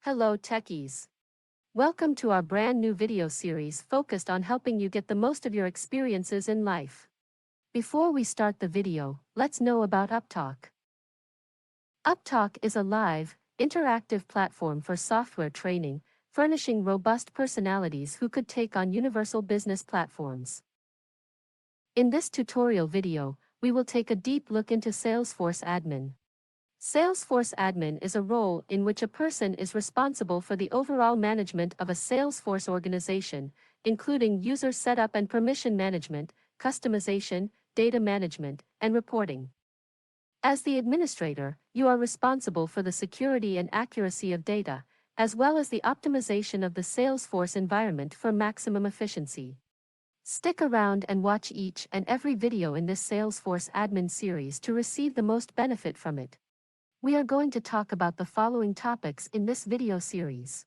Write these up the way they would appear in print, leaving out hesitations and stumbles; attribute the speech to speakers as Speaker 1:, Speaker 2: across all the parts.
Speaker 1: Hello techies. Welcome to our brand new video series focused on helping you get the most of your experiences in life. Before we start the video, let's know about Upptalk. Upptalk is a live, interactive platform for software training, furnishing robust personalities who could take on universal business platforms. In this tutorial video, we will take a deep look into Salesforce Admin. Salesforce Admin is a role in which a person is responsible for the overall management of a Salesforce organization, including user setup and permission management, customization, data management, and reporting. As the administrator, you are responsible for the security and accuracy of data, as well as the optimization of the Salesforce environment for maximum efficiency. Stick around and watch each and every video in this Salesforce Admin series to receive the most benefit from it. We are going to talk about the following topics in this video series.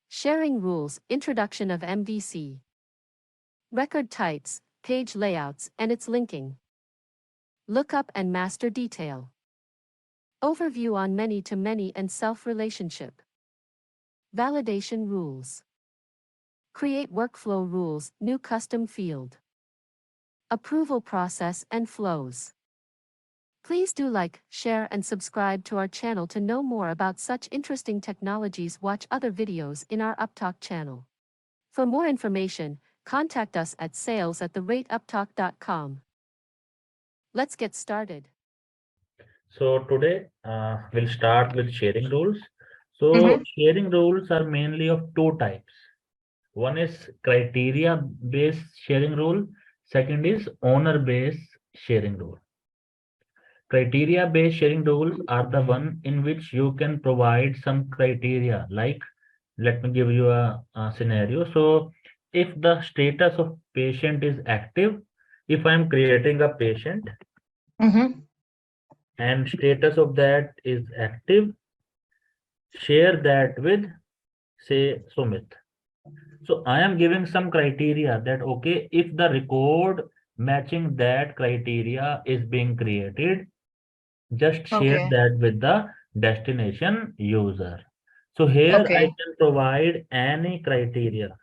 Speaker 1: Sharing rules, introduction of MVC. Record types, page layouts and its linking. Lookup and master detail. Overview on many-to-many and self-relationship. Validation rules. Create workflow rules, new custom field. Approval process and flows. Please do like, share and subscribe to our channel to know more about such interesting technologies. Watch other videos in our Upptalk channel. For more information, contact us at sales@upptalk.com. Let's get started.
Speaker 2: So today we'll start with sharing rules. So sharing rules are mainly of two types. One is criteria-based sharing rule. Second is owner-based sharing rule. Criteria-based sharing rules are the one in which you can provide some criteria. Like, let me give you a scenario. So if the status of patient is active, if I'm creating a patient and status of that is active, share that with, say, Sumit. So I am giving some criteria that, okay, if the record matching that criteria is being created, just share that with the destination user. So here I can provide any criteria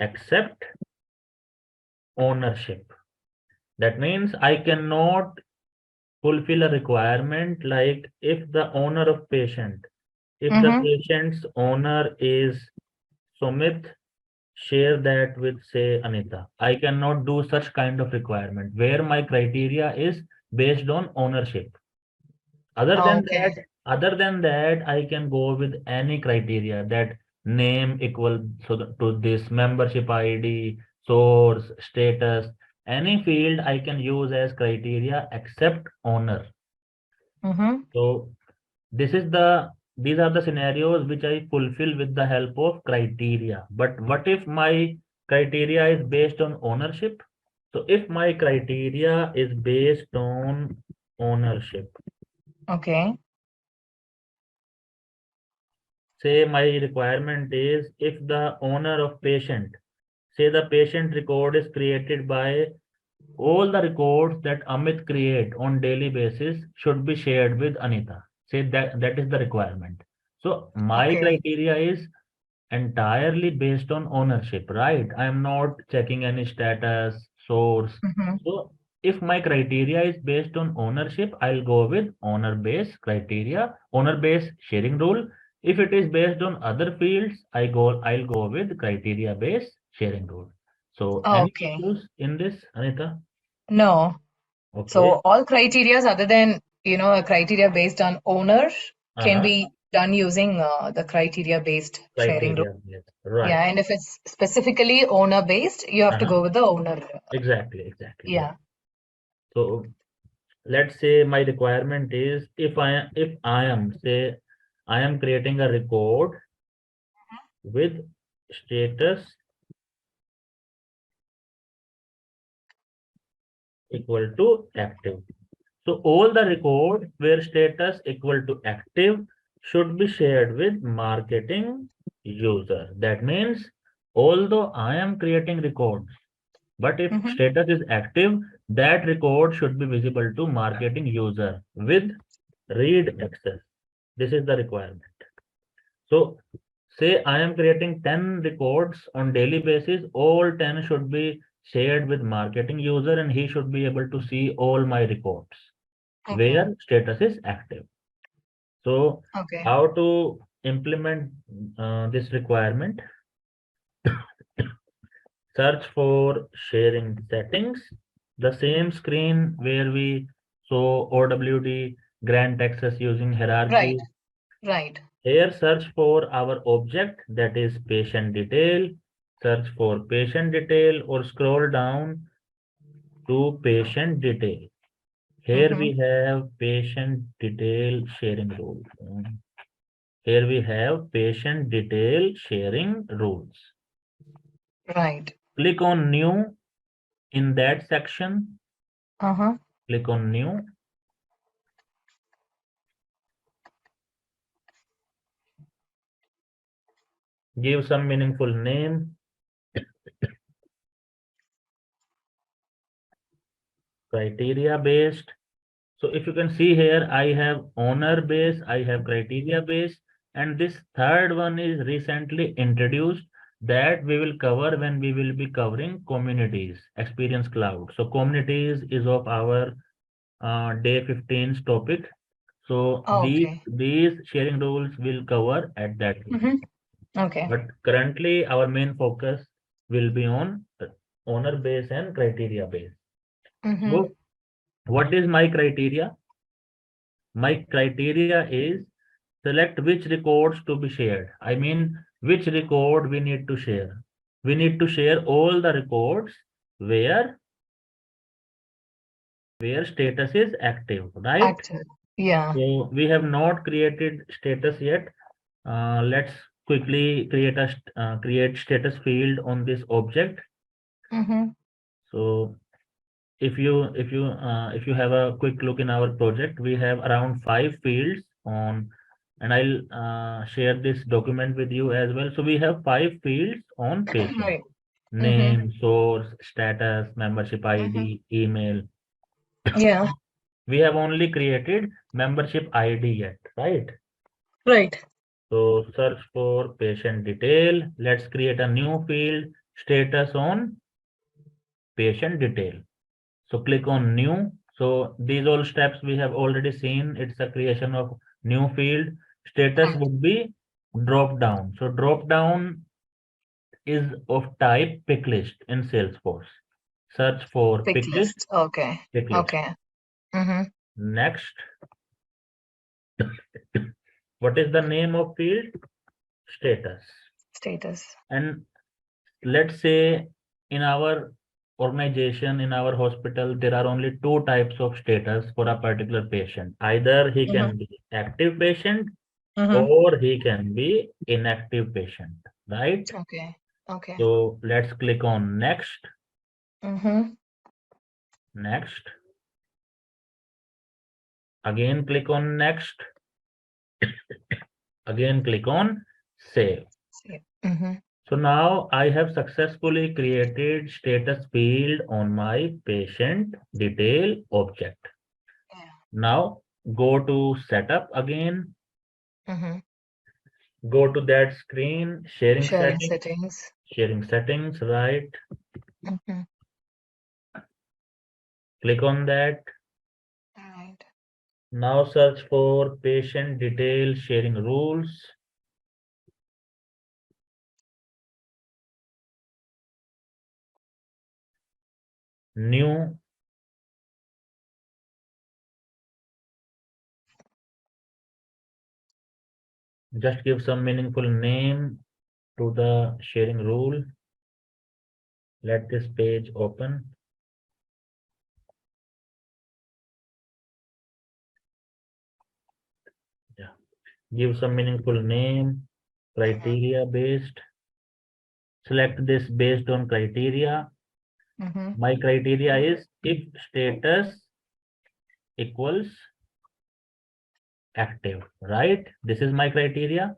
Speaker 2: except ownership. That means I cannot fulfill a requirement like if the owner of patient, if the patient's owner is Sumit, share that with, say, Anita. I cannot do such kind of requirement where my criteria is based on ownership. Other than that, I can go with any criteria that name equal to this, membership ID, source, status, any field I can use as criteria except owner. So these are the scenarios which I fulfill with the help of criteria. But what if my criteria is based on ownership? So if my criteria is based on ownership, say my requirement is if the owner of patient, say the patient record is created by all the records that Amit create on daily basis should be shared with Anita. Say that is the requirement. So my criteria is entirely based on ownership, right? I am not checking any status, source. So if my criteria is based on ownership, I'll go with owner-based criteria, owner-based sharing rule. If it is based on other fields, I'll go with criteria-based sharing rule. So any issues in this, Anita?
Speaker 3: No.
Speaker 2: Okay.
Speaker 3: So all criterias other than, a criteria based on owner can be done using the criteria based sharing rule.
Speaker 2: Criteria, yes. Right.
Speaker 3: Yeah, and if it's specifically owner based, you have to go with the owner.
Speaker 2: Exactly.
Speaker 3: Yeah.
Speaker 2: So let's say my requirement is if I am creating a record with status equal to active. So all the records where status equal to active should be shared with marketing user. That means although I am creating records, but if status is active, that record should be visible to marketing user with read access. This is the requirement. So say I am creating 10 records on daily basis. All 10 should be shared with marketing user and he should be able to see all my records where status is active. So
Speaker 3: Okay.
Speaker 2: how to implement this requirement? Search for sharing settings, the same screen where we saw OWD grant access using
Speaker 3: Right.
Speaker 2: hierarchy.
Speaker 3: Right.
Speaker 2: Here search for our object, that is patient detail. Search for patient detail or scroll down to patient detail. Here we have patient detail sharing rule. Here we have patient detail sharing rules.
Speaker 3: Right.
Speaker 2: Click on new in that section.
Speaker 3: Uh-huh.
Speaker 2: Click on new. Give some meaningful name. Criteria based. So if you can see here, I have owner base, I have criteria base, and this third one is recently introduced that we will cover when we will be covering communities, experience cloud. So communities is of our day 15's topic. So
Speaker 3: Okay.
Speaker 2: these sharing rules will cover at that time.
Speaker 3: Okay.
Speaker 2: But currently our main focus will be on owner base and criteria base. So what is my criteria? My criteria is select which records to be shared. I mean, which record we need to share. We need to share all the records where status is active, right?
Speaker 3: Active. Yeah.
Speaker 2: So we have not created status yet. Let's quickly create a create status field on this object. So if you have a quick look in our project, we have around 5 fields on, and I'll share this document with you as well. So we have 5 fields on patient:
Speaker 3: Right.
Speaker 2: name, source, status, membership ID, email.
Speaker 3: Yeah.
Speaker 2: We have only created membership ID yet, right?
Speaker 3: Right.
Speaker 2: So search for patient detail. Let's create a new field, status on patient detail. So click on new. So these all steps we have already seen. It's a creation of new field. Status would be drop down. So drop down is of type pick list in Salesforce. Search for
Speaker 3: Pick
Speaker 2: pick list,
Speaker 3: list. Okay.
Speaker 2: pick list.
Speaker 3: Okay.
Speaker 2: Next, what is the name of field? Status.
Speaker 3: Status.
Speaker 2: And let's say in our organization, in our hospital, there are only 2 types of status for a particular patient. Either he can be active patient or he can be inactive patient, right?
Speaker 3: Okay. Okay.
Speaker 2: So let's click on next. Next. Again, click on next. Again, click on save. So now I have successfully created status field on my patient detail object. Now go to setup again. Go to that screen, sharing settings. Sharing settings, right? Click on that.
Speaker 3: Right.
Speaker 2: Now search for patient detail sharing rules. New. Just give some meaningful name to the sharing rule. Let this page open. Yeah. Give some meaningful name, criteria based. Select this based on criteria. My criteria is if status equals active, right? This is my criteria.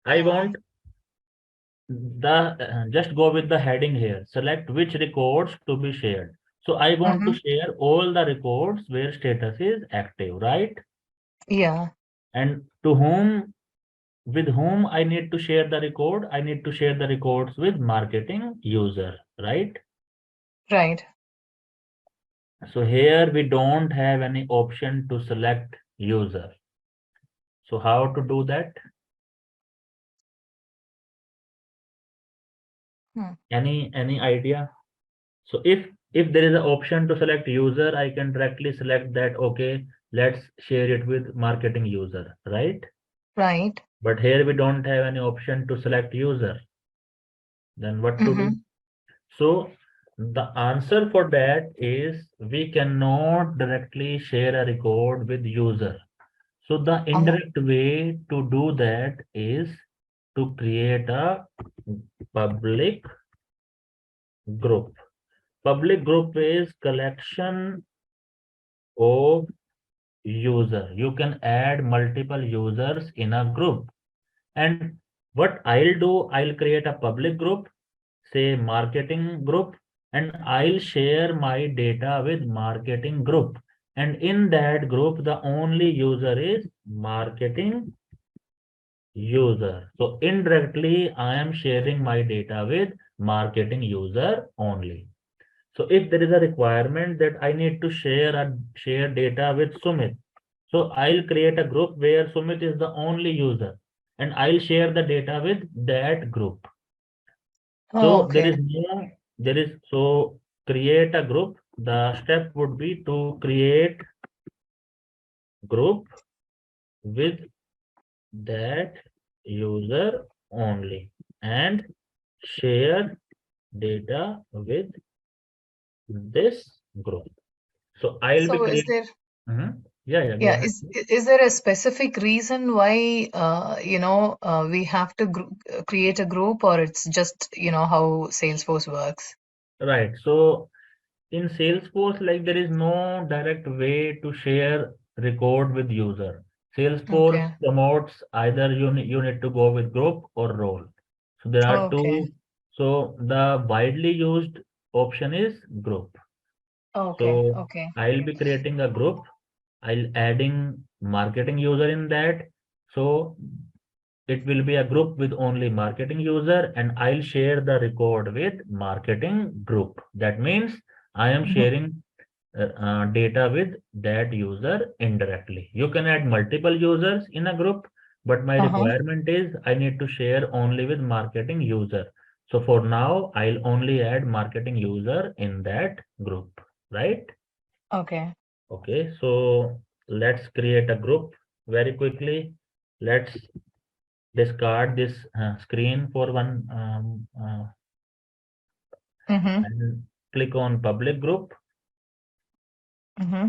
Speaker 2: I want the just go with the heading here. Select which records to be shared. So I want to share all the records where status is active, right?
Speaker 3: Yeah.
Speaker 2: And with whom I need to share the record? I need to share the records with marketing user, right?
Speaker 3: Right.
Speaker 2: So here we don't have any option to select user. So how to do that? Any idea? So if there is an option to select user, I can directly select that, okay, let's share it with marketing user, right?
Speaker 3: Right.
Speaker 2: But here we don't have any option to select user. Then what to do? So the answer for that is we cannot directly share a record with user. So the indirect way to do that is to create a public group. Public group is collection of user. You can add multiple users in a group. And what I'll do, I'll create a public group, say marketing group, and I'll share my data with marketing group. And in that group, the only user is marketing user. So indirectly, I am sharing my data with marketing user only. So if there is a requirement that I need to share data with Sumit, so I'll create a group where Sumit is the only user, and I'll share the data with that group. So create a group. The step would be to create group with that user only and share data with this group. So I'll be
Speaker 3: So is
Speaker 2: creating.
Speaker 3: there,
Speaker 2: Yeah, go
Speaker 3: yeah,
Speaker 2: ahead.
Speaker 3: is there a specific reason why, we have to create a group, or it's just, how Salesforce works?
Speaker 2: Right. So in Salesforce, like there is no direct way to share record with user. Salesforce
Speaker 3: Okay.
Speaker 2: promotes either you need to go with group or role. So there are
Speaker 3: Okay.
Speaker 2: two. So the widely used option is group.
Speaker 3: Okay.
Speaker 2: So
Speaker 3: Okay.
Speaker 2: I'll be creating a group. I'll adding marketing user in that. So it will be a group with only marketing user, and I'll share the record with marketing group. That means I am
Speaker 3: Mhm.
Speaker 2: sharing data with that user indirectly. You can add multiple users in a group, but my
Speaker 3: Uh-huh.
Speaker 2: requirement is I need to share only with marketing user. So for now, I'll only add marketing user in that group, right?
Speaker 3: Okay.
Speaker 2: Okay, so let's create a group very quickly. Let's discard this screen for one
Speaker 3: Mm-hmm.
Speaker 2: and click on public group.
Speaker 3: Mm-hmm.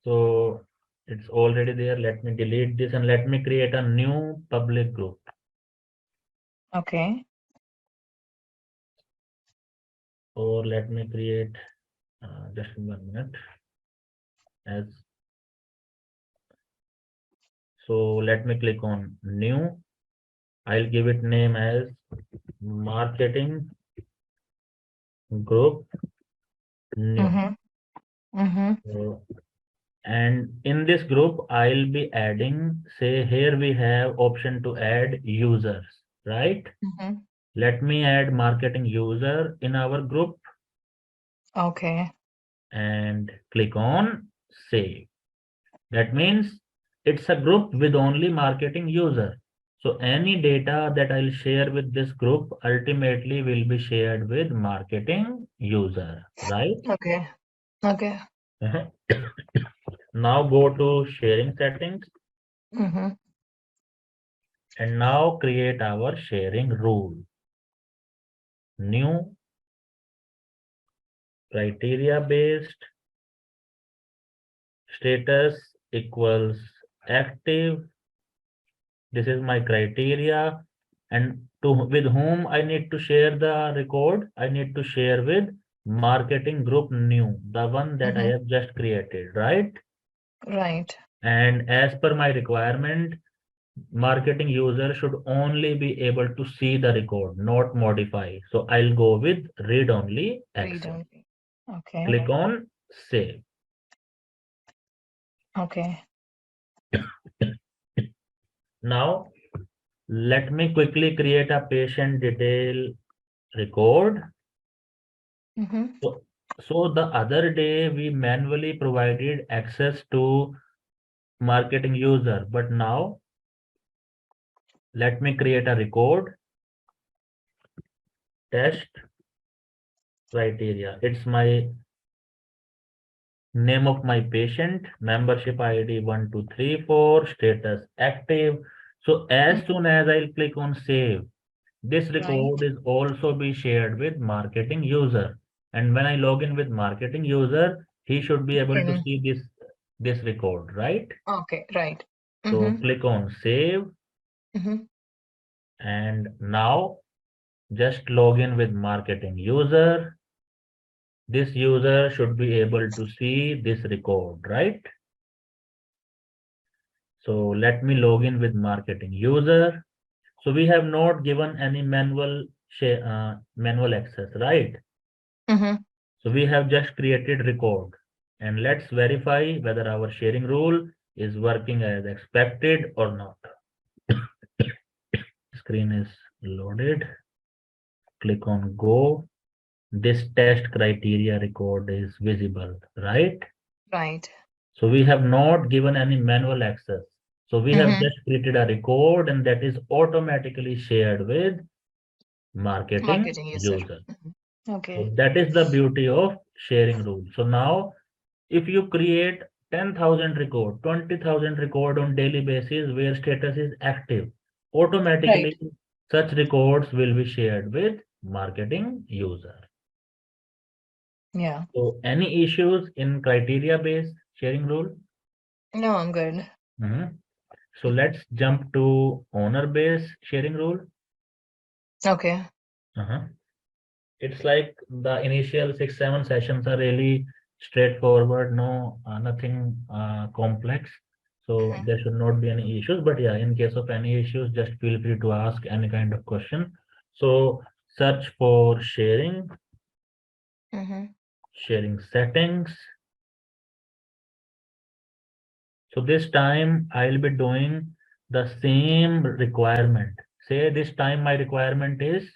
Speaker 2: So it's already there. Let me delete this and let me create a new public group.
Speaker 3: Okay.
Speaker 2: Or let me create just 1 minute as so let me click on new. I'll give it name as marketing group new.
Speaker 3: Mm-hmm. Mm-hmm.
Speaker 2: So, and in this group, I'll be adding, say here we have option to add users, right?
Speaker 3: Mm-hmm.
Speaker 2: Let me add marketing user in our group
Speaker 3: Okay.
Speaker 2: and click on save. That means it's a group with only marketing user. So any data that I'll share with this group ultimately will be shared with marketing user, right?
Speaker 3: Okay. Okay.
Speaker 2: Now go to sharing settings
Speaker 3: Mm-hmm.
Speaker 2: and now create our sharing rule. New criteria based status equals active. This is my criteria, and to with whom I need to share the record. I need to share with marketing group new, the one that I
Speaker 3: Mm-hmm.
Speaker 2: have just created, right?
Speaker 3: Right.
Speaker 2: And as per my requirement, marketing user should only be able to see the record, not modify. So I'll go with read only
Speaker 3: Read
Speaker 2: access.
Speaker 3: only. Okay.
Speaker 2: Click on save.
Speaker 3: Okay.
Speaker 2: Now, let me quickly create a patient detail record. So the other day we manually provided access to marketing user, but now let me create a record. Test criteria. It's my name of my patient, membership ID 1234, status active. So as soon as I'll click on save, this record is also be shared with marketing user. And when I log in with marketing user, he should be able to see this record, right?
Speaker 3: Okay, right.
Speaker 2: So click on save. And now just log in with marketing user. This user should be able to see this record, right? So let me log in with marketing user. So we have not given any manual access, right? So we have just created record, and let's verify whether our sharing rule is working as expected or not. Screen is loaded. Click on go. This test criteria record is visible, right?
Speaker 3: Right.
Speaker 2: So we have not given any manual access. So we have just created a record, and that is automatically shared with marketing user.
Speaker 3: Okay.
Speaker 2: So that is the beauty of sharing rule. So now if you create 10,000 record, 20,000 record on daily basis where status is active, automatically such records will be shared with marketing user.
Speaker 3: Yeah.
Speaker 2: So any issues in criteria based sharing rule?
Speaker 3: No, I'm good.
Speaker 2: So let's jump to owner based sharing rule.
Speaker 3: Okay.
Speaker 2: It's like the initial 6-7 sessions are really straightforward, no nothing complex. So there should not be any issues. But yeah, in case of any issues, just feel free to ask any kind of question. So search for sharing, sharing settings. So this time I'll be doing the same requirement. Say this time my requirement is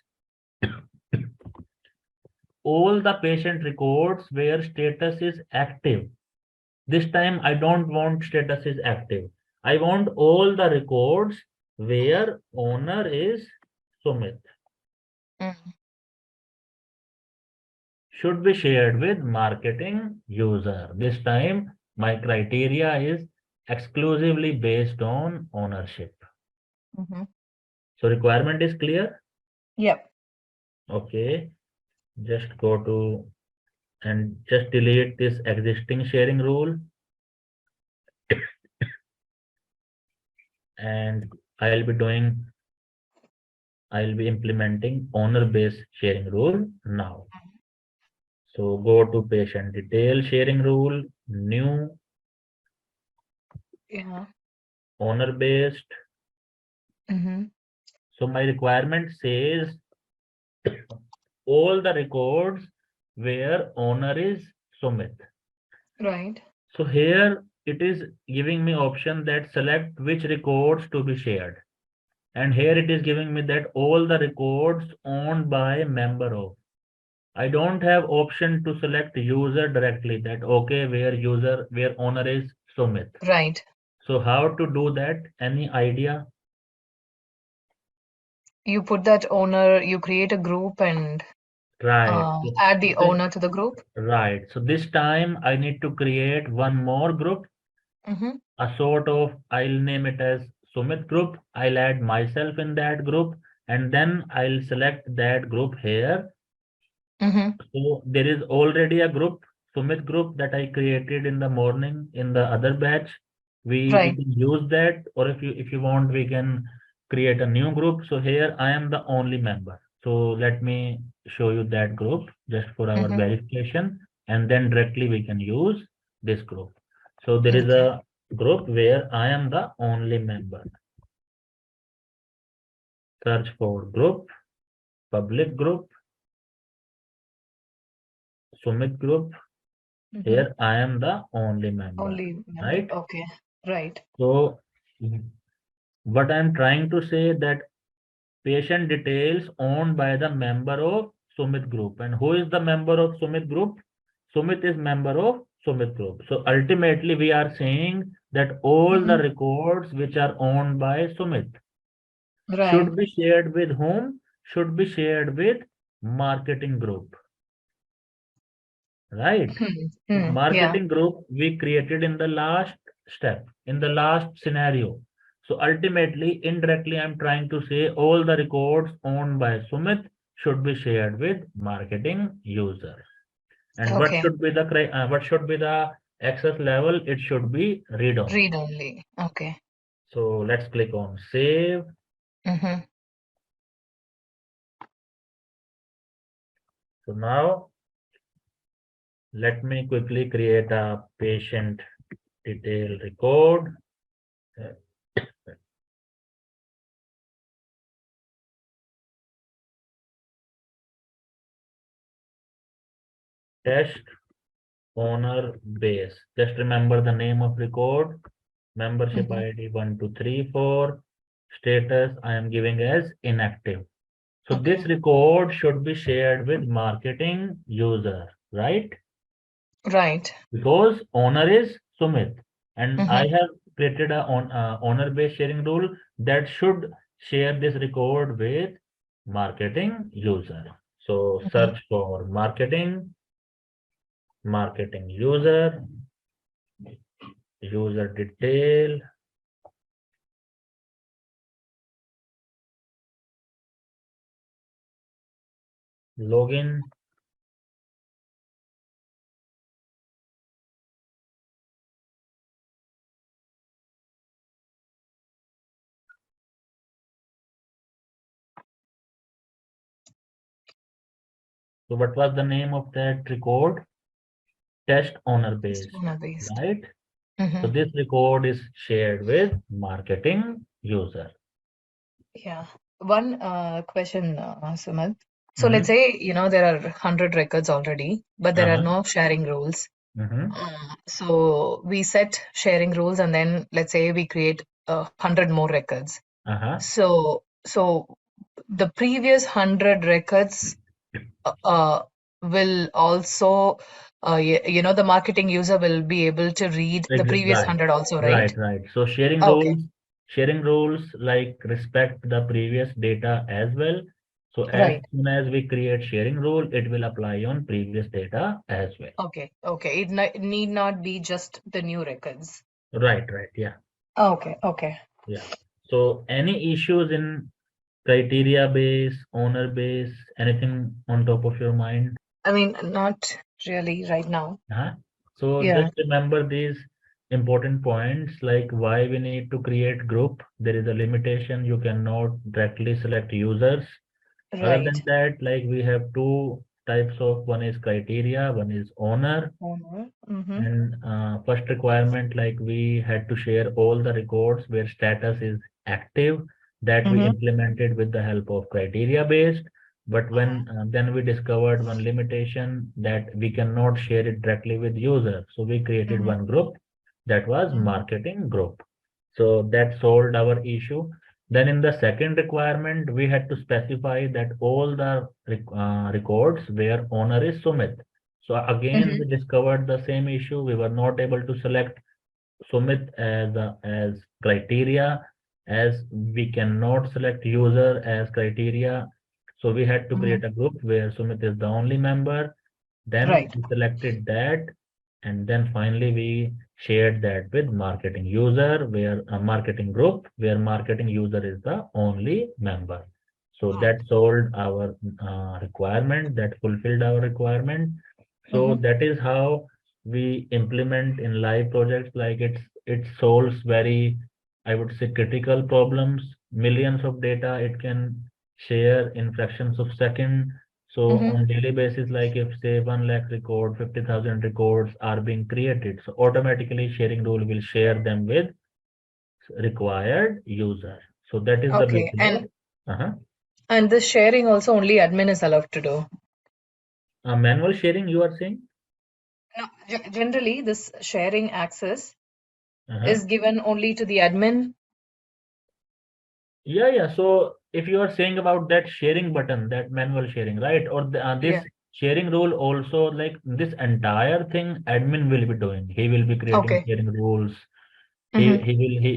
Speaker 2: all the patient records where status is active. This time I don't want status is active. I want all the records where owner is Sumit. Should be shared with marketing user. This time my criteria is exclusively based on ownership. So requirement is clear?
Speaker 3: Yep.
Speaker 2: Okay. Just go to and just delete this existing sharing rule. And I'll be implementing owner-based sharing rule now. So go to patient detail sharing rule, new, owner-based. So my requirement says all the records where owner is Sumit.
Speaker 3: Right.
Speaker 2: So here it is giving me option that select which records to be shared. And here it is giving me that all the records owned by member of. I don't have option to select user directly that okay where owner is Sumit.
Speaker 3: Right.
Speaker 2: So how to do that? Any idea?
Speaker 3: You put that owner, you create a group and
Speaker 2: Right.
Speaker 3: add the owner to the group.
Speaker 2: Right. So this time I need to create one more group, a sort of, I'll name it as Sumit group. I'll add myself in that group, and then I'll select that group here. So there is already a group, Sumit group, that I created in the morning in the other batch. We can use that, or if you want, we can create a new group. So here I am the only member. So let me show you that group just for our verification, and then directly we can use this group. So there is a group where I am the only member. Search for group, public group, Sumit group. Here I am the only member. Right?
Speaker 3: Okay. Right.
Speaker 2: So what I'm trying to say that patient details owned by the member of Sumit Group. And who is the member of Sumit Group? Sumit is member of Sumit Group. So ultimately we are saying that all the records which are owned by Sumit
Speaker 3: Right.
Speaker 2: should be shared with whom? Should be shared with marketing group. Right?
Speaker 3: Yeah.
Speaker 2: Marketing group we created in the last step, in the last scenario. So ultimately, indirectly, I'm trying to say all the records owned by Sumit should be shared with marketing user. And what
Speaker 3: Okay.
Speaker 2: should be the what should be the access level? It should be read only.
Speaker 3: Read only. Okay.
Speaker 2: So let's click on save. So now let me quickly create a patient detail record. Test owner base. Just remember the name of record, membership ID 1234, status I am giving as inactive. So this
Speaker 3: Okay.
Speaker 2: record should be shared with marketing user, right?
Speaker 3: Right.
Speaker 2: Because owner is Sumit, and I have created a owner based sharing rule that should share this record with marketing user. So search for marketing user, user detail, login. So what was the name of that record? Test owner based,
Speaker 3: Based.
Speaker 2: right? So this record is shared with marketing user.
Speaker 3: Yeah. One question, Sumant. So let's
Speaker 2: Mm-hmm.
Speaker 3: say, there are 100 records already, but there are
Speaker 2: Uh-huh.
Speaker 3: no sharing rules.
Speaker 2: Mm-hmm.
Speaker 3: So we set sharing rules and then let's say we create 100 more records.
Speaker 2: Uh-huh.
Speaker 3: So the previous 100 records will also, the marketing user will be able to read the previous
Speaker 2: Right.
Speaker 3: 100 also, right?
Speaker 2: Right. So
Speaker 3: Okay.
Speaker 2: sharing rules like respect the previous data as well. So as
Speaker 3: Right.
Speaker 2: soon as we create sharing rule, it will apply on previous data as well.
Speaker 3: Okay. Okay. It need not be just the new records.
Speaker 2: Right. Yeah.
Speaker 3: Okay. Okay.
Speaker 2: Yeah. So any issues in criteria base, owner base, anything on top of your mind?
Speaker 3: I mean, not really right now.
Speaker 2: So
Speaker 3: Yeah.
Speaker 2: just remember these important points like why we need to create group. There is a limitation. You cannot directly select users. Other than
Speaker 3: Right.
Speaker 2: that, like we have two types of, one is criteria, one is owner.
Speaker 3: Mm-hmm.
Speaker 2: And first requirement, like we had to share all the records where status is active, that we
Speaker 3: Mm-hmm.
Speaker 2: implemented with the help of criteria based. But when then we discovered one limitation that we cannot share it directly with user. So we created
Speaker 3: Mm-hmm.
Speaker 2: one group that was marketing group. So that solved our issue. Then in the second requirement, we had to specify that all the records where owner is Sumit. So again,
Speaker 3: Mm-hmm.
Speaker 2: we discovered the same issue. We were not able to select Sumit as criteria, as we cannot select user as criteria. So we had to
Speaker 3: Mm-hmm.
Speaker 2: create a group where Sumit is the only member. Then
Speaker 3: Right.
Speaker 2: we selected that, and then finally we shared that with marketing user, where a marketing group, where marketing user is the only member. So
Speaker 3: Right.
Speaker 2: that solved our requirement, that fulfilled our requirement. So
Speaker 3: Mm-hmm.
Speaker 2: that is how we implement in live projects. Like it solves very, I would say, critical problems. Millions of data it can share in fractions of second. So
Speaker 3: Mm-hmm.
Speaker 2: on daily basis, like if say 1 lakh record, 50,000 records are being created, so automatically sharing rule will share them with required user. So that is the
Speaker 3: Okay.
Speaker 2: beauty of uh-huh.
Speaker 3: And this sharing also only admin is allowed to do.
Speaker 2: Manual sharing, you are saying?
Speaker 3: No, generally this sharing access
Speaker 2: Uh-huh.
Speaker 3: is given only to the admin?
Speaker 2: Yeah, yeah. So if you are saying about that sharing button, that manual sharing, right? Or this
Speaker 3: Yeah.
Speaker 2: sharing rule also, like this entire thing, admin will be doing. He will be creating
Speaker 3: Okay.
Speaker 2: sharing rules.
Speaker 3: Mm-hmm.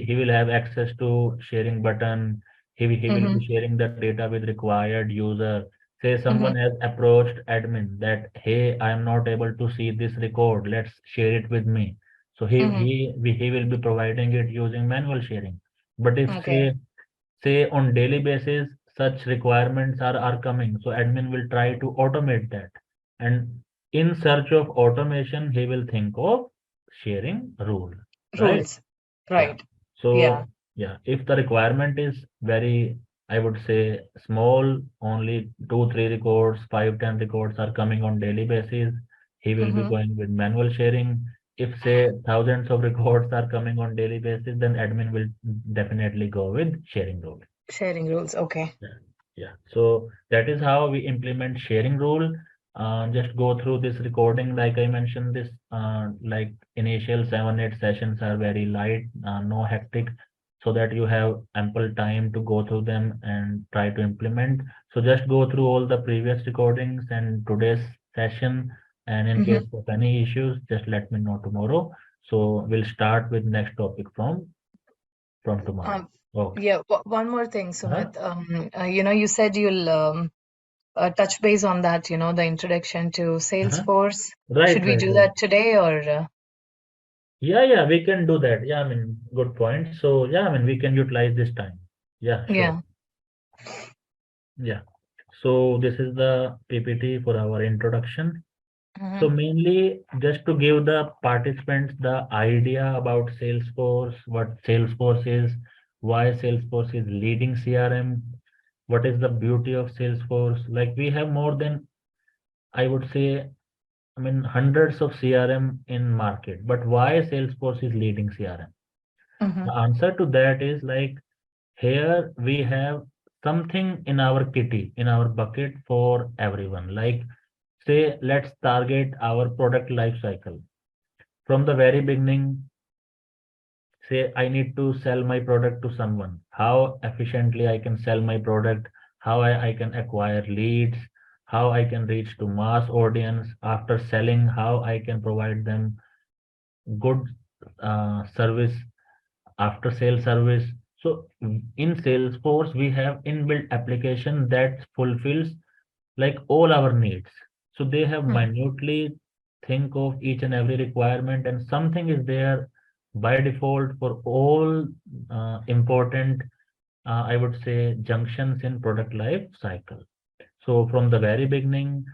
Speaker 2: He will have access to sharing button. He will
Speaker 3: Mm-hmm.
Speaker 2: be sharing the data with required user. Say someone
Speaker 3: Mm-hmm.
Speaker 2: has approached admin that, hey, I am not able to see this record. Let's share it with me. So
Speaker 3: Mm-hmm.
Speaker 2: he will be providing it using manual sharing. But if
Speaker 3: Okay.
Speaker 2: say on daily basis such requirements are coming, so admin will try to automate that. And in search of automation, he will think of sharing rule, right?
Speaker 3: Rules.
Speaker 2: Yeah.
Speaker 3: Right. Yeah.
Speaker 2: So yeah, if the requirement is very, I would say small, only 2, 3 records, 5, 10 records are coming on daily basis, he will be
Speaker 3: Mm-hmm.
Speaker 2: going with manual sharing. If say thousands of records are coming on daily basis, then admin will definitely go with sharing rule.
Speaker 3: Sharing rules. Okay.
Speaker 2: Yeah, yeah. So that is how we implement sharing rule. Just go through this recording, like I mentioned, this like initial 7, 8 sessions are very light, no hectic, so that you have ample time to go through them and try to implement. So just go through all the previous recordings and today's session, and in
Speaker 3: Mm-hmm.
Speaker 2: case of any issues, just let me know tomorrow. So we'll start with next topic from tomorrow.
Speaker 3: Um,
Speaker 2: Okay.
Speaker 3: yeah. One more thing,
Speaker 2: Uh-huh.
Speaker 3: Sumit. You said you'll touch base on that, the introduction to
Speaker 2: Uh-huh.
Speaker 3: Salesforce.
Speaker 2: Right,
Speaker 3: Should we
Speaker 2: right,
Speaker 3: do
Speaker 2: right.
Speaker 3: that today or?
Speaker 2: Yeah, yeah, we can do that. Yeah, I mean, good point. So, yeah, I mean, we can utilize this time. Yeah, sure.
Speaker 3: Yeah.
Speaker 2: Yeah. So, this is the PPT for our introduction. So,
Speaker 3: Mm-hmm.
Speaker 2: mainly just to give the participants the idea about Salesforce, what Salesforce is, why Salesforce is leading CRM, what is the beauty of Salesforce. Like, we have more than, I would say, I mean, hundreds of CRM in market, but why Salesforce is leading CRM?
Speaker 3: Mm-hmm.
Speaker 2: The answer to that is like here we have something in our kitty, in our bucket for everyone. Like say, let's target our product life cycle. From the very beginning, say I need to sell my product to someone. How efficiently I can sell my product, how I can acquire leads, how I can reach to mass audience after selling, how I can provide them good service after sale service. So in Salesforce, we have inbuilt application that fulfills like all our needs. So they have
Speaker 3: Mm-hmm.
Speaker 2: minutely think of each and every requirement, and something is there by default for all important, I would say, junctions in product life cycle. So from the very beginning,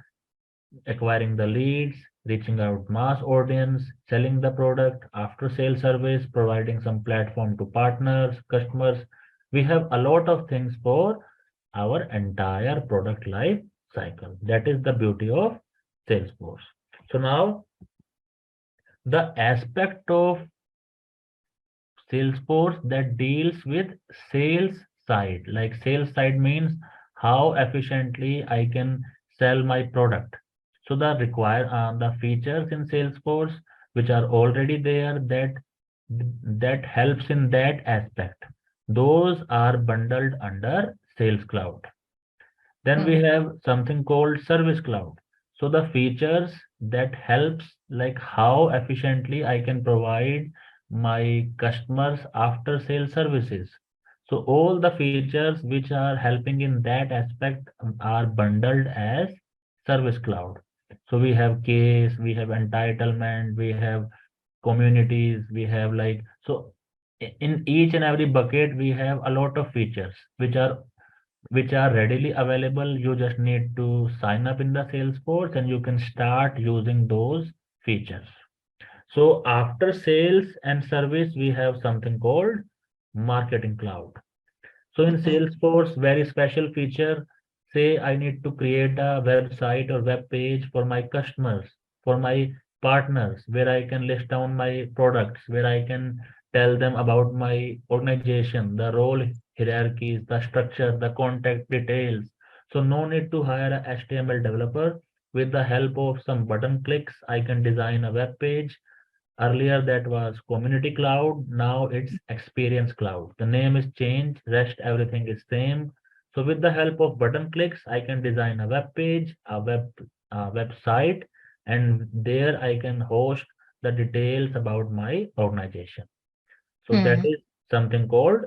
Speaker 2: acquiring the leads, reaching out mass audience, selling the product, after sale service, providing some platform to partners, customers. We have a lot of things for our entire product life cycle. That is the beauty of Salesforce. So now the aspect of Salesforce that deals with sales side, like sales side means how efficiently I can sell my product. So the features in Salesforce which are already there that helps in that aspect. Those are bundled under Sales Cloud. Then we have something called Service Cloud. So the features that helps like how efficiently I can provide my customers after sale services. So all the features which are helping in that aspect are bundled as Service Cloud. So we have case, we have entitlement, we have communities, we have like so in each and every bucket we have a lot of features which are readily available. You just need to sign up in the Salesforce and you can start using those features. So after sales and service, we have something called Marketing Cloud. So in
Speaker 3: Mm-hmm.
Speaker 2: Salesforce, very special feature, say I need to create a website or web page for my customers, for my partners, where I can list down my products, where I can tell them about my organization, the role hierarchies, the structure, the contact details. So no need to hire a HTML developer. With the help of some button clicks, I can design a web page Earlier that was Community Cloud, now it's Experience Cloud. The name is changed, rest everything is same. So with the help of button clicks, I can design a web page, a website, and there I can host the details about my organization. So that
Speaker 3: Hmm.
Speaker 2: is something called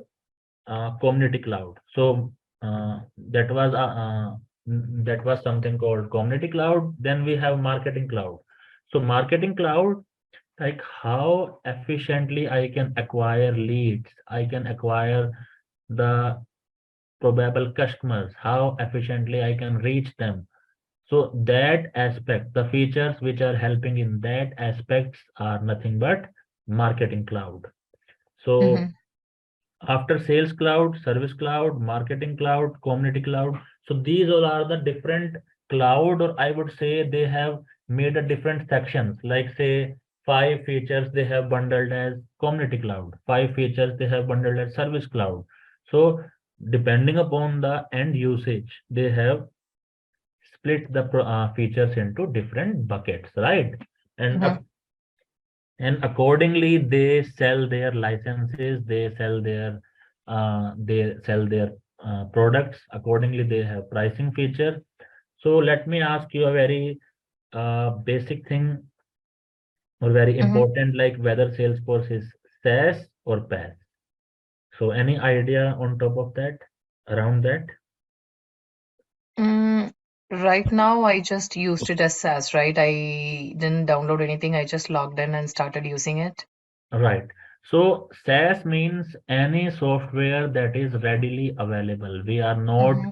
Speaker 2: Community Cloud. So uh, that was uh, uh, that was something called Community Cloud. Then we have Marketing Cloud. So Marketing Cloud, like how efficiently I can acquire leads, I can acquire the probable customers, how efficiently I can reach them. So that aspect, the features which are helping in that aspects are nothing but Marketing Cloud. So
Speaker 3: Hmm.
Speaker 2: after Sales Cloud, Service Cloud, Marketing Cloud, Community Cloud, so these all are the different cloud, or I would say they have made a different sections, like say 5 features they have bundled as Community Cloud, 5 features they have bundled as Service Cloud. So depending upon the end usage, they have split the features into different buckets, right? And
Speaker 3: Hmm.
Speaker 2: and accordingly they sell their licenses, they sell their products. Accordingly they have pricing feature. So let me ask you a very basic thing, or very
Speaker 3: Hmm.
Speaker 2: important, like whether Salesforce is SaaS or PaaS. So any idea on top of that, around that?
Speaker 3: Mm, right now, I just used it as SaaS, right? I didn't download anything. I just logged in and started using it.
Speaker 2: Right. So SaaS means any software that is readily available.
Speaker 3: Hmm.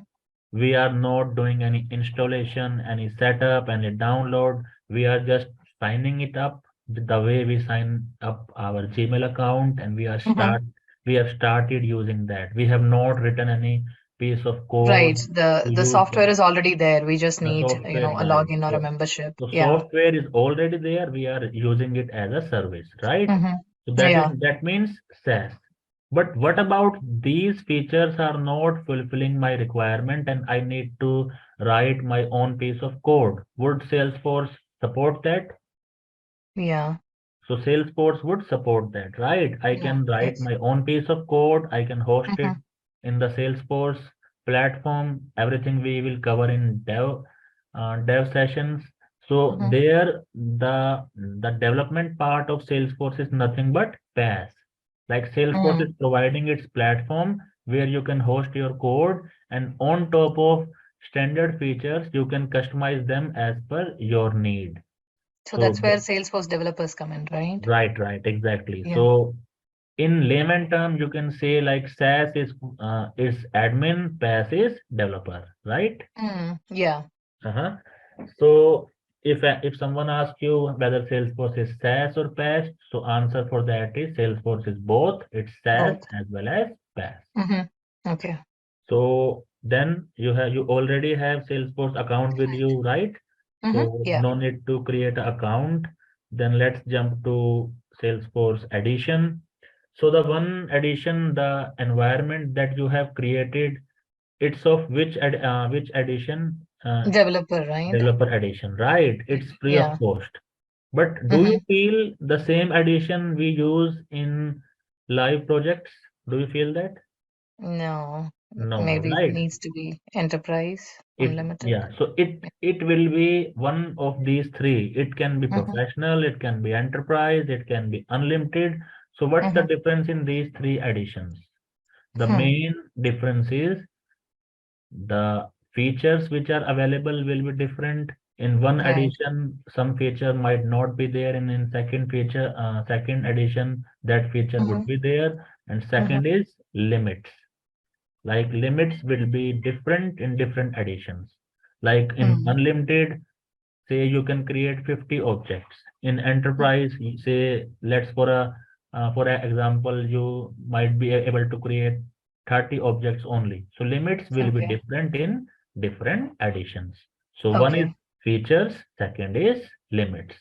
Speaker 2: We are not doing any installation, any setup, any download. We are just signing it up the way we sign up our Gmail account, and
Speaker 3: Hmm.
Speaker 2: we have started using that. We have not written any piece of
Speaker 3: Right.
Speaker 2: code to
Speaker 3: The
Speaker 2: use
Speaker 3: software is already there. We just
Speaker 2: the
Speaker 3: need,
Speaker 2: software,
Speaker 3: a
Speaker 2: right?
Speaker 3: login or a
Speaker 2: So
Speaker 3: membership.
Speaker 2: so
Speaker 3: Yeah.
Speaker 2: software is already there. We are using it as a service, right?
Speaker 3: Hmm.
Speaker 2: So
Speaker 3: Yeah.
Speaker 2: that means SaaS. But what about these features are not fulfilling my requirement and I need to write my own piece of code? Would Salesforce support that?
Speaker 3: Yeah.
Speaker 2: So Salesforce would support that, right? I
Speaker 3: Yeah.
Speaker 2: can write
Speaker 3: Yes.
Speaker 2: my own piece of code. I can host it
Speaker 3: Hmm.
Speaker 2: in the Salesforce platform. Everything we will cover in dev sessions. So
Speaker 3: Hmm.
Speaker 2: there, the development part of Salesforce is nothing but PaaS. Like Salesforce
Speaker 3: Hmm.
Speaker 2: is providing its platform where you can host your code, and on top of standard features, you can customize them as per your need.
Speaker 3: So
Speaker 2: So
Speaker 3: that's where Salesforce developers come in, right?
Speaker 2: right, exactly.
Speaker 3: Yeah.
Speaker 2: So in layman term, you can say like SaaS is admin, PaaS is developer, right?
Speaker 3: Mm. Yeah.
Speaker 2: Uh-huh. So if someone asks you whether Salesforce is SaaS or PaaS, so answer for that is Salesforce is both. It's SaaS
Speaker 3: Both.
Speaker 2: as well as PaaS.
Speaker 3: Hmm. Okay.
Speaker 2: So then you already have Salesforce account with you, right?
Speaker 3: Hmm.
Speaker 2: So
Speaker 3: Yeah.
Speaker 2: no need to create an account. Then let's jump to Salesforce Edition. So the one edition, the environment that you have created, it's of which edition?
Speaker 3: Developer, right?
Speaker 2: Developer edition, right? It's free of
Speaker 3: Yeah.
Speaker 2: cost. But do you
Speaker 3: Hmm.
Speaker 2: feel the same edition we use in live projects? Do you feel that?
Speaker 3: No.
Speaker 2: No,
Speaker 3: Maybe it
Speaker 2: right?
Speaker 3: needs to be enterprise,
Speaker 2: It
Speaker 3: unlimited.
Speaker 2: yeah. So it will be one of these three. It can be
Speaker 3: Hmm.
Speaker 2: professional, it can be enterprise, it can be unlimited. So what's the
Speaker 3: Hmm.
Speaker 2: difference in these three editions? The
Speaker 3: Hmm.
Speaker 2: main difference is the features which are available will be different. In one
Speaker 3: Right.
Speaker 2: edition, some feature might not be there, and in second edition, that feature would
Speaker 3: Hmm.
Speaker 2: be there. And
Speaker 3: Hmm.
Speaker 2: second is limits. Like limits will be different in different editions. Like in
Speaker 3: Hmm.
Speaker 2: unlimited, say you can create 50 objects. In enterprise, say let's for a example, you might be able to create 30 objects only. So limits will be
Speaker 3: Okay.
Speaker 2: different in different editions. So one is
Speaker 3: Okay.
Speaker 2: features, second is limits.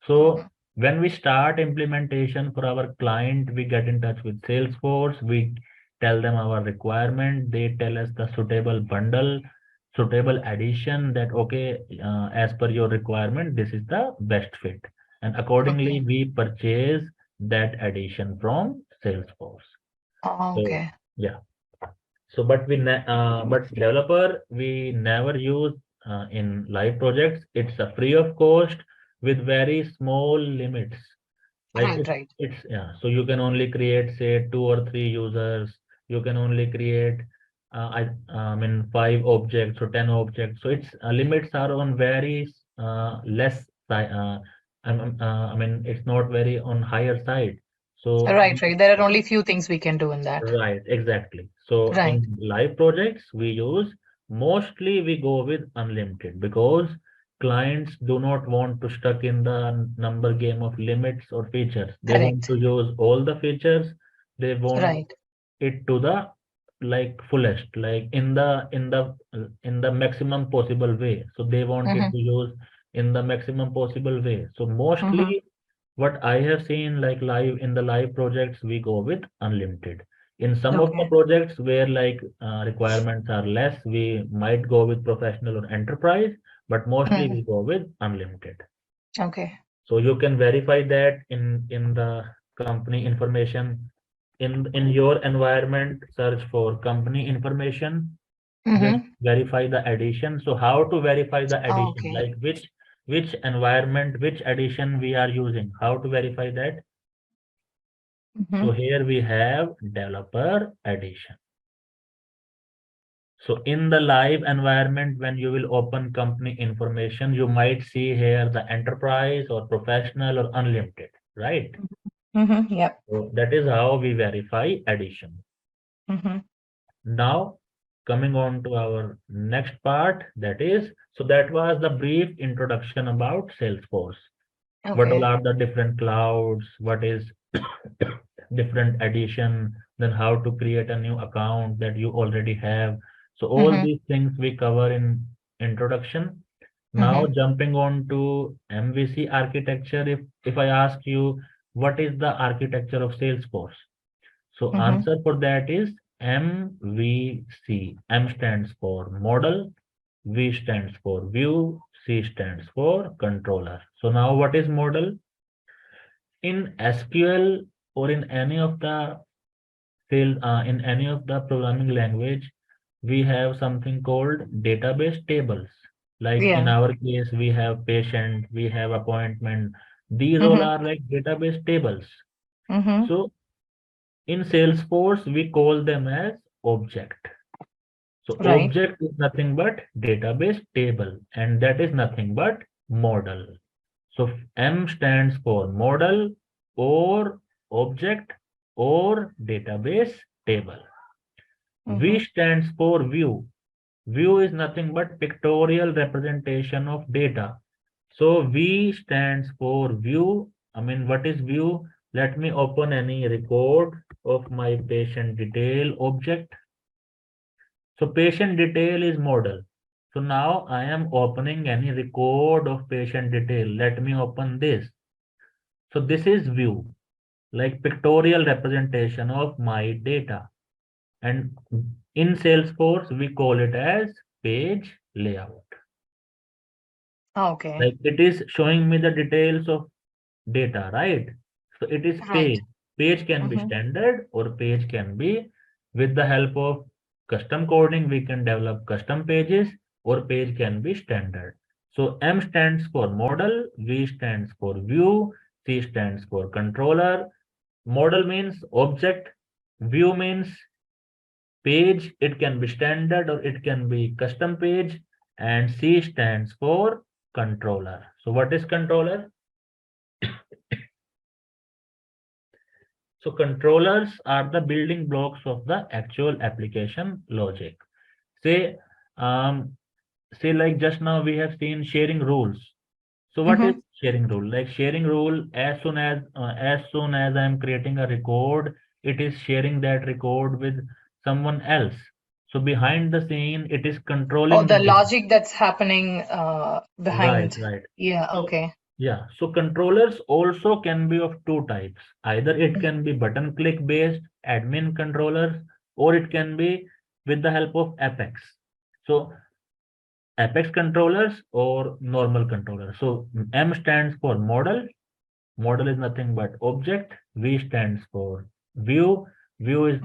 Speaker 2: So
Speaker 3: Hmm.
Speaker 2: when we start implementation for our client, we get in touch with Salesforce, we tell them our requirement, they tell us the suitable bundle, suitable addition, that okay, as per your requirement, this is the best fit. and accordingly
Speaker 3: Okay.
Speaker 2: we purchase that addition from Salesforce.
Speaker 3: Oh,
Speaker 2: So
Speaker 3: okay.
Speaker 2: yeah. So, but developer we never use in live projects. It's a free of cost with very small limits. Like
Speaker 3: Right, right.
Speaker 2: it's yeah. So you can only create say 2 or 3 users. You can only create I mean 5 objects or 10 objects. So its limits are on very less side. I mean it's not very on higher side. So
Speaker 3: Right, right. There are only few things we can do in that.
Speaker 2: right, exactly. So
Speaker 3: Right.
Speaker 2: in live projects, we use mostly we go with unlimited because clients do not want to stuck in the number game of limits or features. They want
Speaker 3: Correct.
Speaker 2: to use all the features. They want
Speaker 3: Right.
Speaker 2: it to the like fullest, like in the maximum possible way. So they want it
Speaker 3: Mm-hmm.
Speaker 2: to use in the maximum possible way. So
Speaker 3: Mm-hmm.
Speaker 2: mostly what I have seen like live in the live projects, we go with unlimited. In some of the
Speaker 3: Okay.
Speaker 2: projects where like requirements are less, we might go with professional or enterprise, but mostly
Speaker 3: Mm-hmm.
Speaker 2: we go with unlimited.
Speaker 3: Okay.
Speaker 2: So you can verify that in the company information in your environment, search for company information, just
Speaker 3: Mm-hmm.
Speaker 2: verify the addition. So how to verify the addition?
Speaker 3: Okay.
Speaker 2: Like which environment, which addition we are using? How to verify that? So
Speaker 3: Mm-hmm.
Speaker 2: here we have developer addition. So in the live environment, when you will open company information, you might see here the enterprise or professional or unlimited, right?
Speaker 3: Mm-hmm. Yep.
Speaker 2: So that is how we verify addition.
Speaker 3: Mm-hmm.
Speaker 2: Now, coming on to our next part, that is, so that was the brief introduction about Salesforce. What all
Speaker 3: Okay.
Speaker 2: are the different clouds? What is different addition? Then how to create a new account that you already have. So all
Speaker 3: Mm-hmm.
Speaker 2: these things we cover in introduction. Now
Speaker 3: Mm-hmm.
Speaker 2: jumping on to MVC architecture, if I ask you, what is the architecture of Salesforce? So
Speaker 3: Mm-hmm.
Speaker 2: answer for that is MVC. M stands for model, V stands for view, C stands for controller. So now what is model? In SQL or in any of the in any of the programming language, we have something called database tables. Like in
Speaker 3: Yeah.
Speaker 2: our case, we have patient, we have appointment. These all
Speaker 3: Mm-hmm.
Speaker 2: are like database tables.
Speaker 3: Mm-hmm.
Speaker 2: So in Salesforce, we call them as object. So
Speaker 3: Right.
Speaker 2: object is nothing but database table, and that is nothing but model. So M stands for model or object or database table. V
Speaker 3: Mm-hmm.
Speaker 2: stands for view. View is nothing but pictorial representation of data. So V stands for view. I mean, what is view? Let me open any record of my patient detail object. So patient detail is model. So now I am opening any record of patient detail. Let me open this. So this is view, like pictorial representation of my data. And in Salesforce, we call it as page layout.
Speaker 3: Okay.
Speaker 2: Like it is showing me the details of data, right? So it is
Speaker 3: Right.
Speaker 2: page. Page can be
Speaker 3: Mm-hmm.
Speaker 2: standard or page can be with the help of custom coding, we can develop custom pages or page can be standard. So M stands for model, V stands for view, C stands for controller. Model means object, view means page, it can be standard or it can be custom page, and C stands for controller. So what is controller? So controllers are the building blocks of the actual application logic. Say, um, say like just now we have seen sharing rules. So what is
Speaker 3: Mm-hmm.
Speaker 2: sharing rule? Like sharing rule, as soon as I am creating a record, it is sharing that record with someone else. So behind the scene, it is
Speaker 3: Oh,
Speaker 2: controlling the
Speaker 3: the
Speaker 2: data.
Speaker 3: logic that's happening
Speaker 2: Right,
Speaker 3: behind.
Speaker 2: right.
Speaker 3: Yeah.
Speaker 2: So
Speaker 3: Okay.
Speaker 2: yeah, so controllers also can be of two types. Either it can be button click based admin controllers, or it can be with the help of Apex. So Apex controllers or normal controllers. So M stands for model, Model is nothing but object. V stands for view. View is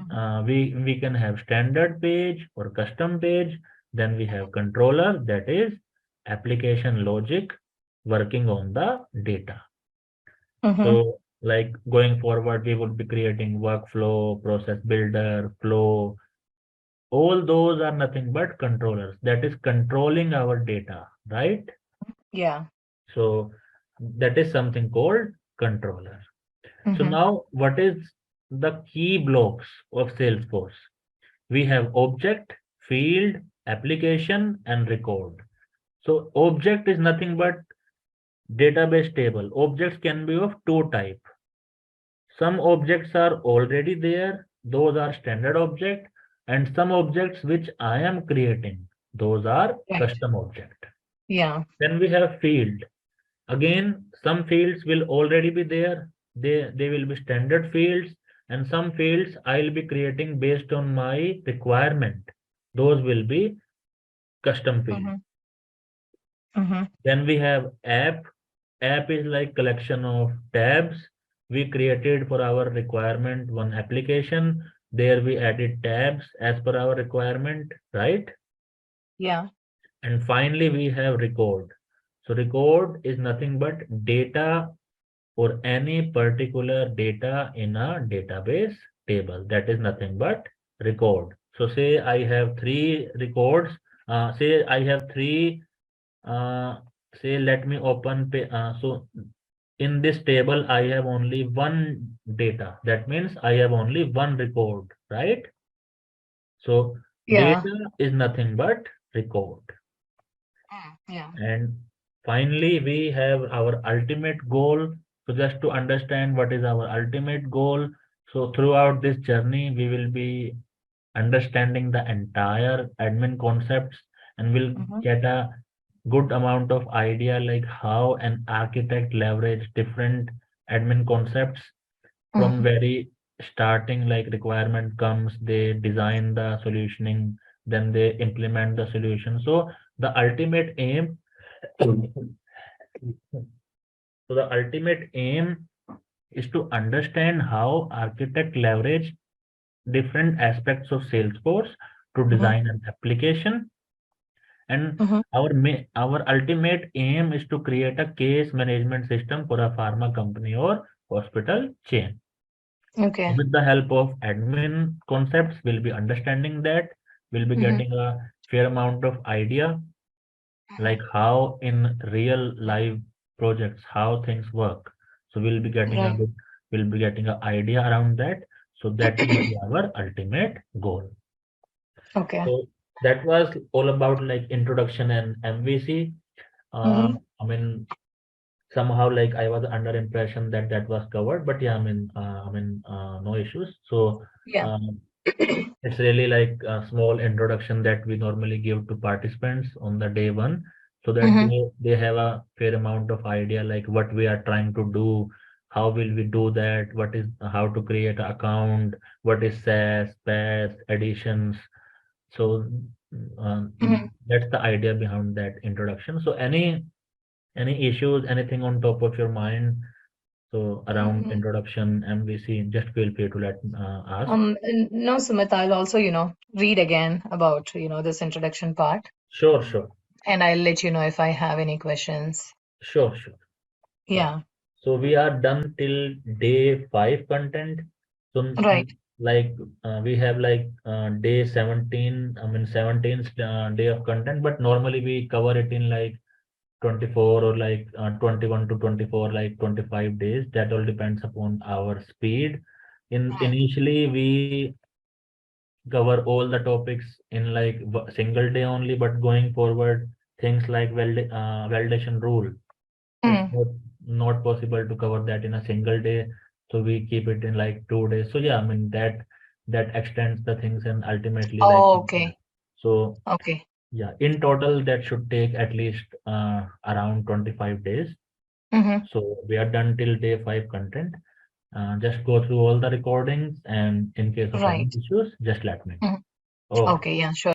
Speaker 2: we can have standard page or custom page. Then we have controller, that is application logic working on the data. So like going forward, we would be creating workflow, process builder, flow. All those are nothing but controllers that is controlling our data, right?
Speaker 3: Yeah.
Speaker 2: So that is something called controller. So now what is the key blocks of Salesforce? We have object, field, application, and record. So object is nothing but database table. Objects can be of two type. Some objects are already there, those are standard object, and some objects which I am creating, those are
Speaker 3: Right.
Speaker 2: custom object.
Speaker 3: Yeah.
Speaker 2: Then we have field. Again, some fields will already be there. They will be standard fields, and some fields I'll be creating based on my requirement. Those will be custom fields. Then we have app. App is like collection of tabs. We created for our requirement one application. There we added tabs as per our requirement, right?
Speaker 3: Yeah.
Speaker 2: And finally we have record. So record is nothing but data or any particular data in a database table. That is nothing but record. So say I have three records. Say I have three. Say let me open. So in this table I have only one data. That means I have only one record, right? So
Speaker 3: Yeah.
Speaker 2: data is nothing but record.
Speaker 3: Yeah.
Speaker 2: And finally, we have our ultimate goal. So just to understand what is our ultimate goal. So throughout this journey, we will be understanding the entire admin concepts and will get a good amount of idea like how an architect leverage different admin concepts from very starting, like requirement comes, they design the solutioning, then they implement the solution. So the ultimate aim so the ultimate aim is to understand how architect leverage different aspects of Salesforce to design an application. And our ultimate aim is to create a case management system for a pharma company or hospital chain.
Speaker 3: Okay.
Speaker 2: With the help of admin concepts, we'll be understanding that, we'll be getting a fair amount of idea like how in real live projects how things work. So
Speaker 3: Right.
Speaker 2: we'll be getting an idea around that. So that will be our ultimate goal.
Speaker 3: Okay.
Speaker 2: So that was all about like introduction and MVC. I mean, somehow like I was under impression that that was covered, but yeah, no issues. So
Speaker 3: Yeah.
Speaker 2: um, it's really like a small introduction that we normally give to participants on the day one, so that they have a fair amount of idea like what we are trying to do, how will we do that, what is how to create an account, what is SaaS, PaaS, additions. So that's the idea behind that introduction. So any issues, anything on top of your mind? So around introduction, MVC, just feel free to let ask.
Speaker 3: No, Sumit, I'll also, read again about, this introduction part,
Speaker 2: Sure, sure,
Speaker 3: and I'll let you know if I have any questions.
Speaker 2: sure. Yeah.
Speaker 3: Yeah.
Speaker 2: So we are done till day 5 content. So
Speaker 3: Right.
Speaker 2: like we have like day 17, 17th day of content, but normally we cover it in like 24 or like 21 to 24, like 25 days. That all depends upon our speed. Initially we cover all the topics in like single day only, but going forward, things like validation rule, it's not possible to cover that in a single day. So we keep it in like 2 days. So yeah, I mean that extends the things and ultimately like
Speaker 3: Oh, okay.
Speaker 2: so
Speaker 3: Okay.
Speaker 2: yeah, in total that should take at least around 25 days. So we are done till day 5 content. Just go through all the recordings, and in case of any
Speaker 3: Right.
Speaker 2: issues, just let me know. Okay.
Speaker 3: Okay. Yeah, sure.